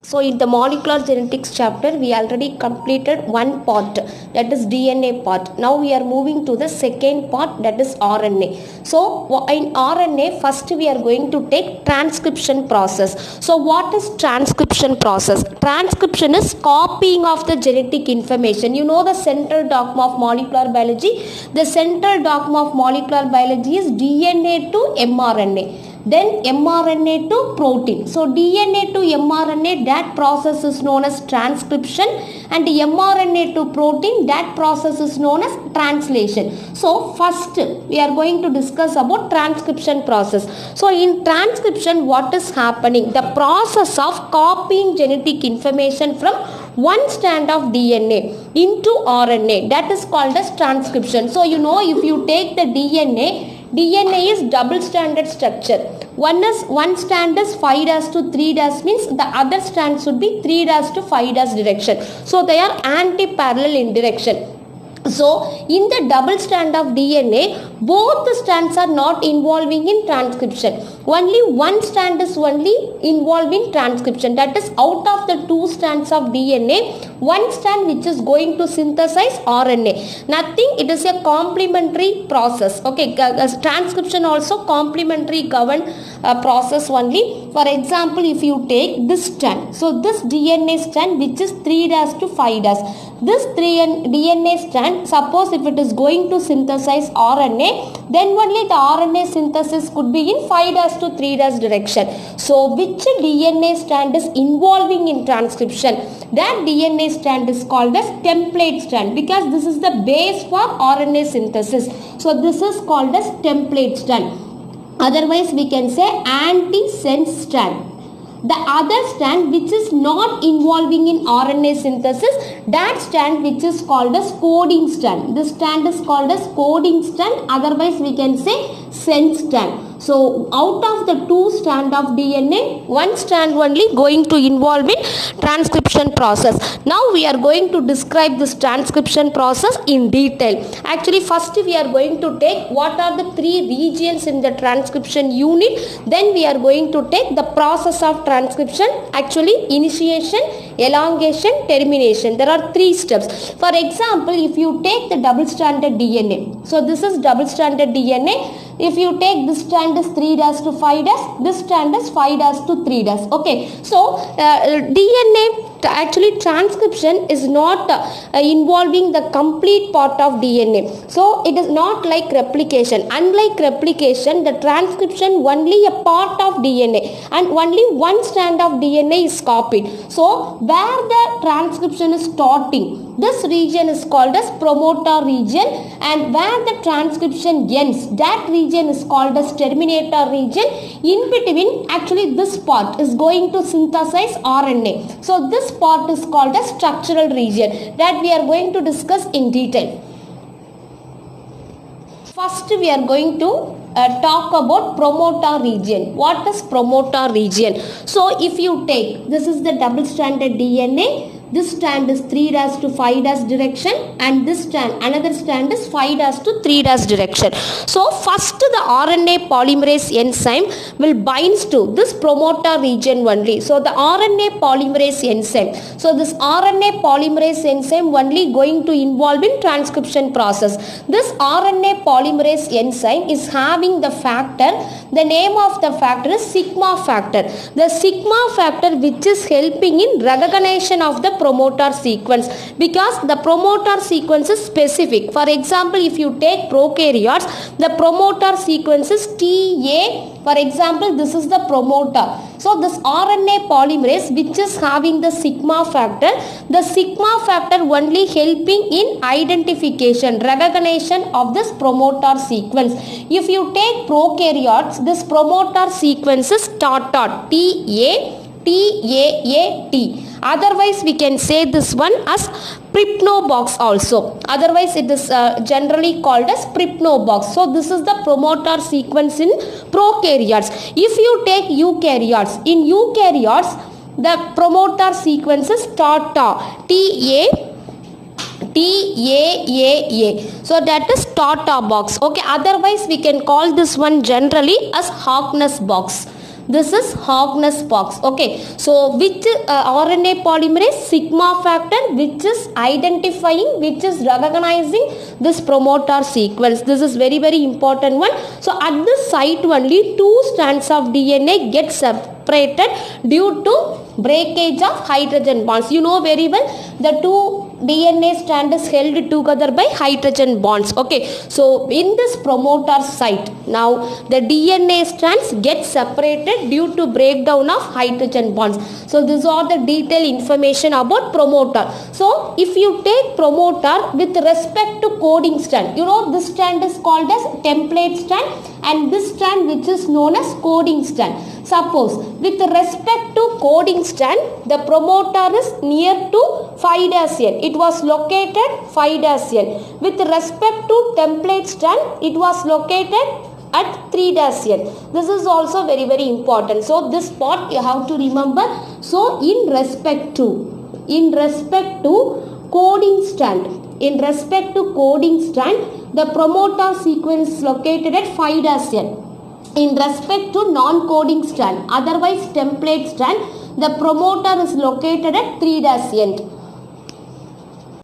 So in the molecular genetics chapter, we already completed one part, that is DNA part. Now we are moving to the second part, that is RNA. So in RNA, first we are going to take transcription process. So what is transcription process? Transcription is copying of the genetic information. You know the central dogma of molecular biology. The central dogma of molecular biology is DNA to mRNA. Then mRNA to protein. So DNA to mRNA, that process is known as transcription, and mRNA to protein, that process is known as translation. So first we are going to discuss about transcription process. So in transcription, what is happening? The process of copying genetic information from one strand of DNA into RNA, that is called as transcription. So you know, if you take the DNA is double-stranded structure. One strand is 5'3' means the other strand should be 3'5' direction. So they are anti-parallel in direction. So in the double strand of DNA, both the strands are not involving in transcription. Only one strand is only involving transcription. That is, out of the two strands of DNA, one strand which is going to synthesize RNA. Nothing, it is a complementary process. Okay, transcription also complementary governed process only. For example, if you take this strand, so this DNA strand which is 3' to 5', this DNA strand, suppose if it is going to synthesize RNA, then only the RNA synthesis could be in 5' to 3' direction. So which DNA strand is involving in transcription? That DNA strand is called as template strand, because this is the base for RNA synthesis. So this is called as template strand. Otherwise we can say antisense strand. The other strand which is not involving in RNA synthesis, that strand which is called as coding strand. This strand is called as coding strand, otherwise we can say sense strand. So out of the two strand of DNA, one strand only going to involve in transcription process. Now we are going to describe this transcription process in detail. Actually first we are going to take what are the three regions in the transcription unit. Then we are going to take the process of transcription, actually initiation, elongation, termination. There are three steps. For example, if you take the double-stranded DNA. So this is double-stranded DNA. If you take this strand is 3' to 5', this strand is 5' to 3'. Okay. So DNA, actually transcription is not involving the complete part of DNA. So it is not like replication. Unlike replication, the transcription only a part of DNA and only one strand of DNA is copied. So where the transcription is starting, this region is called as promoter region, and where the transcription ends, that region is called as terminator region. In between, actually this part is going to synthesize RNA. So this part is called as structural region, that we are going to discuss in detail. First we are going to talk about promoter region. What is promoter region? So if you take, this is the double-stranded DNA. This strand is 3' to 5' direction, and this strand, another strand is 5' to 3' direction. So first the RNA polymerase enzyme will binds to this promoter region only. So the RNA polymerase enzyme. So this RNA polymerase enzyme only going to involve in transcription process. This RNA polymerase enzyme is having the factor, the name of the factor is sigma factor. The sigma factor which is helping in recognition of the promoter sequence, because the promoter sequence is specific. For example, if you take prokaryotes, the promoter sequence is TA. For example, this is the promoter. So this RNA polymerase which is having the sigma factor, the sigma factor only helping in identification, recognition of this promoter sequence. If you take prokaryotes, this promoter sequence is TAT. Otherwise we can say this one as Pripnobox also. Otherwise it is generally called as Pripnobox. So this is the promoter sequence in prokaryotes. If you take eukaryotes, in eukaryotes the promoter sequence is TATA. So that is TATA box. Okay. Otherwise we can call this one generally as Harkness box. This is Hogness box. Okay, so which RNA polymerase? Sigma factor, which is identifying, which is recognizing this promoter sequence. This is very important one. So at this site only 2 strands of DNA get separated due to breakage of hydrogen bonds. You know very well, the 2 DNA strand is held together by hydrogen bonds. Okay, so in this promoter site, now the DNA strands get separated due to breakdown of hydrogen bonds. So these are the detailed information about promoter. So if you take promoter with respect to coding strand, you know this strand is called as template strand and this strand which is known as coding strand. Suppose with respect to coding strand, the promoter is near to 5'N. It was located 5'N. With respect to template strand, it was located at 3'N. This is also very important. So this part you have to remember. So in respect to coding strand, the promoter sequence is located at 5'N. In respect to non-coding strand, otherwise template strand, the promoter is located at 3'N.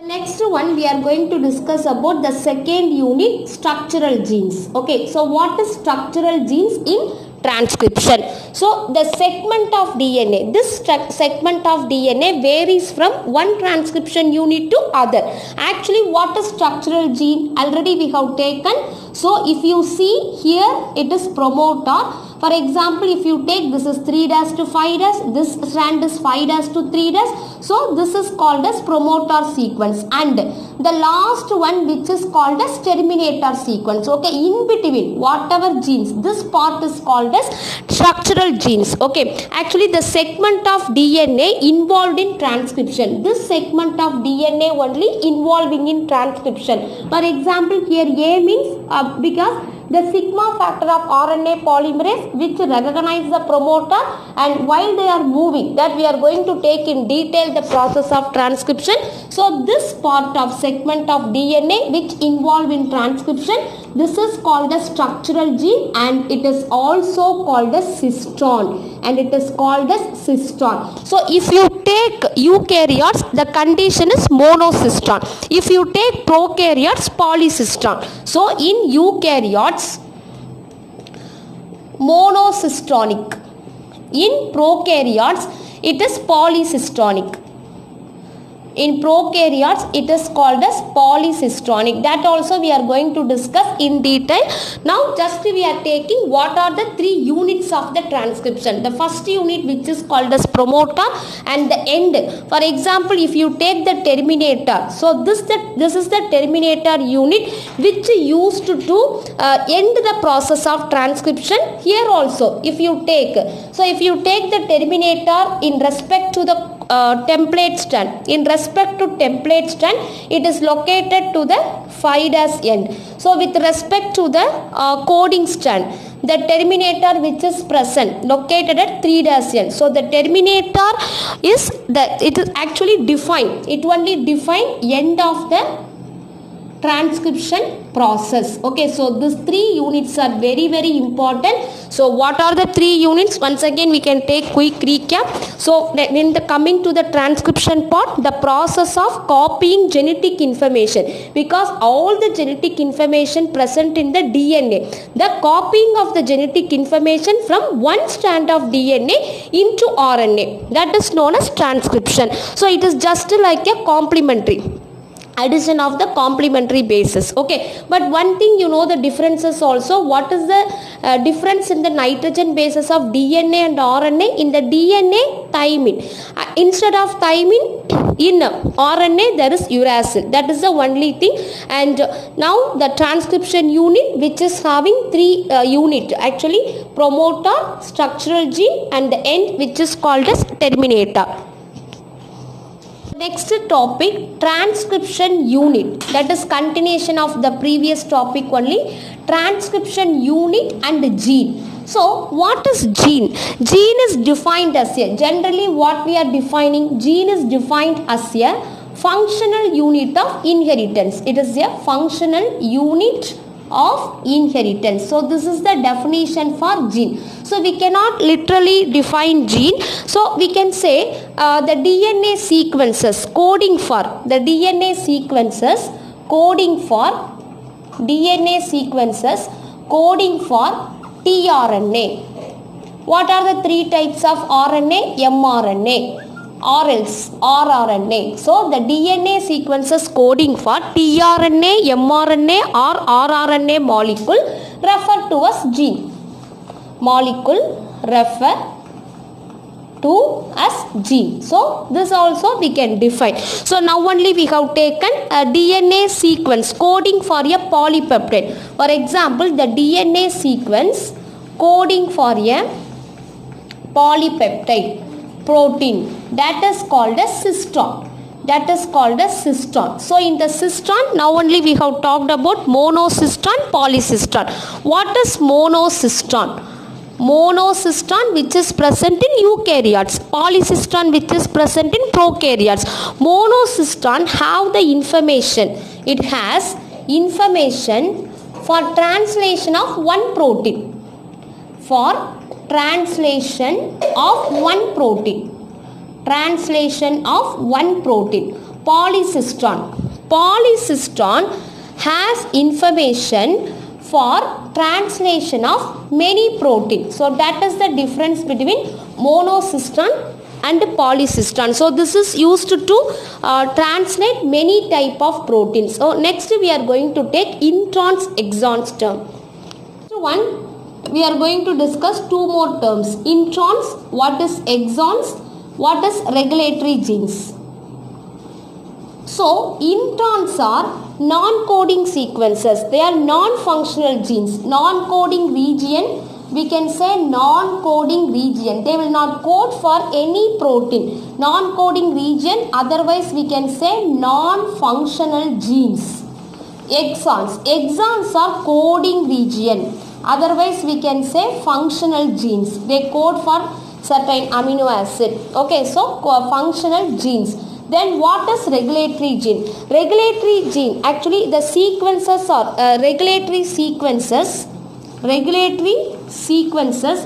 Next one we are going to discuss about the second unit, structural genes. Okay, so what is structural genes in transcription? So the segment of DNA, this segment of DNA varies from one transcription unit to other. Actually, what is structural gene? Already we have taken. So if you see here, it is promoter. For example, if you take this is 3' to 5', this strand is 5' to 3'. So this is called as promoter sequence, and the last one which is called as terminator sequence. Okay, in between whatever genes, this part is called as structural genes. Okay, actually the segment of DNA involved in transcription, this segment of DNA only involving in transcription. For example, here A means because the sigma factor of RNA polymerase which recognize the promoter, and while they are moving, that we are going to take in detail the process of transcription. So this part of segment of DNA which involve in transcription, this is called as structural gene, and it is also called as cystone, So if you take eukaryotes, the condition is monocystone. If you take prokaryotes, polycystone. So in eukaryotes, monocystonic. In prokaryotes, it is polycystonic. In prokaryotes, it is called as polycystonic. That also we are going to discuss in detail. Now just we are taking what are the 3 units of the transcription. The first unit which is called as promoter, and the end. For example, if you take the terminator, so this is the terminator unit which used to end the process of transcription. Here also if you take, so if you take the terminator in respect to the template strand, in respect to template strand, it is located to the 5'N. So with respect to the coding strand, the terminator which is present located at 3'N. So the terminator is it is actually defined, it only define end of the transcription process. Okay, so these 3 units are very important. So what are the 3 units? Once again we can take quick recap. So when coming to the transcription part, the process of copying genetic information, because all the genetic information present in the DNA, the copying of the genetic information from one strand of DNA into RNA, that is known as transcription. So it is just like a complementary addition of the complementary basis. Okay, but one thing you know the differences also. What is the difference in the nitrogen bases of DNA and RNA? In the DNA, thymine. Instead of thymine, in RNA there is uracil. That is the only thing. And now the transcription unit which is having 3 unit, actually promoter, structural gene, and the end which is called as terminator. Next topic, transcription unit, that is continuation of the previous topic only. Transcription unit and gene. So what is gene? Gene is defined as a, generally what we are defining, gene is defined as a functional unit of inheritance. It is a functional unit of inheritance. So this is the definition for gene. So we cannot literally define gene. So we can say the DNA sequences coding for DNA sequences coding for tRNA. What are the three types of RNA? mRNA or else rRNA. So the DNA sequences coding for tRNA, mRNA or rRNA molecule referred to as gene. So this also we can define. So now only we have taken a DNA sequence coding for a polypeptide. For example, the DNA sequence coding for a polypeptide protein, that is called a cistone. So in the cistone, now only we have talked about monocistone, polycistone. What is monocistone? Monocystone which is present in eukaryotes, polycystone which is present in prokaryotes. Monocystone have the information. It has information for translation of one protein. Polycystone has information for translation of many proteins. So that is the difference between monocystone and polycystone. So this is used to translate many type of proteins. So next we are going to take introns, exons term. So we are going to discuss two more terms. Introns, what is exons, what is regulatory genes. So introns are non-coding sequences. They are non-functional genes. Non-coding region, we can say non-coding region. They will not code for any protein. Non-coding region, otherwise we can say non-functional genes. Exons are coding region. Otherwise we can say functional genes. They code for certain amino acid. Okay, so functional genes. Then what is regulatory gene? Regulatory gene, actually the sequences are regulatory sequences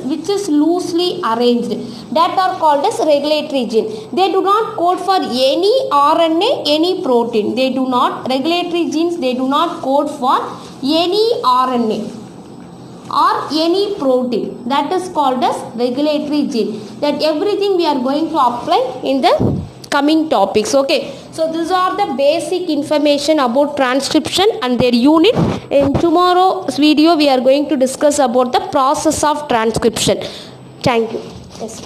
which is loosely arranged, that are called as regulatory gene. They do not code for any RNA, any protein. Regulatory genes, they do not code for any RNA or any protein. That is called as regulatory gene. That everything we are going to apply in the coming topics. Okay, so these are the basic information about transcription and their unit. In tomorrow's video we are going to discuss about the process of transcription. Thank you. Yes.